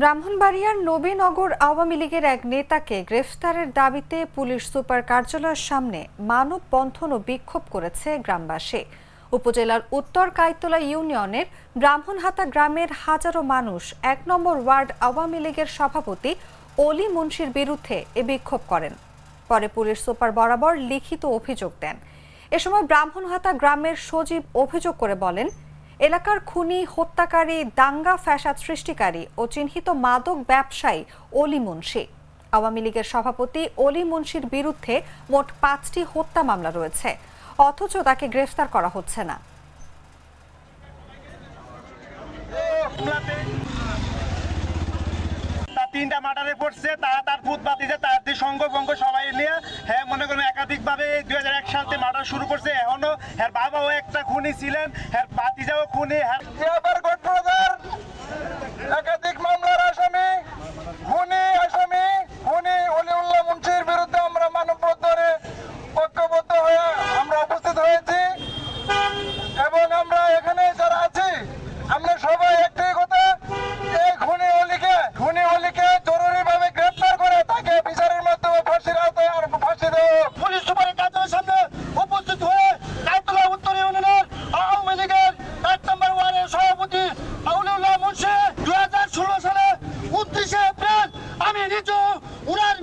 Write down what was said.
ব্রাহ্মণবাড়িয়ার নবীনগর আওয়ামী লীগের এক নেতাকে গ্রেফতারের দাবিতে পুলিশ সুপার কার্যালয়ের সামনে মানববন্ধন ও বিক্ষোভ করেছে গ্রামবাসী। উপজেলার উত্তর কাইতলা ইউনিয়নের ব্রাহ্মণহাতা গ্রামের হাজারো মানুষ ১ নম্বর ওয়ার্ড আওয়ামী লীগের সভাপতি অলি মুন্সির বিরুদ্ধে এ বিক্ষোভ করেন। পরে পুলিশ সুপার বরাবর লিখিত অভিযোগ দেন। এ সময় ব্রাহ্মণহাতা গ্রামের সজীব অভিযোগ করে বলেন, এলাকার খুনি, হত্যাকারী, দাঙ্গা ফ্যাসাদ সৃষ্টিকারী ও চিহ্নিত মাদক ব্যবসায়ী অলি মুন্সি। আওয়ামী লীগের সভাপতি অলি মুন্সির বিরুদ্ধে মোট ৫টি হত্যা মামলা রয়েছে, অথচ তাকে গ্রেফতার করা হচ্ছে না। তিনটা মার্ডারে পড়ছে, তারা তার ভূত বাতিছে, তার সঙ্গ সবাই নিয়ে মনে করেন একাধিকভাবে 2001 সালে মার্ডার শুরু করছে। এখনো বাবাও একটা খুনি ছিলেন, বাতিজাও খুনি, একাধিক মামলার আসামি খুনি অলিউল্লাহ মুন্সির বিরুদ্ধে আমরা মানববন্ধনে ঐক্যবদ্ধ হয়ে আমরা উপস্থিত হয়েছি এবং আমরা এখানে যারা আছি আমরা সবাই একটাই কথা, এই খুনি অলিকে জরুরিভাবে গ্রেফতার করে তাকে বিচারের মাধ্যমে ফাঁসির আওতায় আর ফাঁসি দেওয়া। পুলিশ সুপারের কার্যালয়ের সামনে উপস্থিত হয়ে কাইতলা উত্তর ইউনিয়নের আওয়ামী লীগের ১ নম্বর ওয়ার্ডের সভাপতি অলিউল্লাহ মুন্সি 2016 সালে 29 এপ্রিল আমি নিজে উনার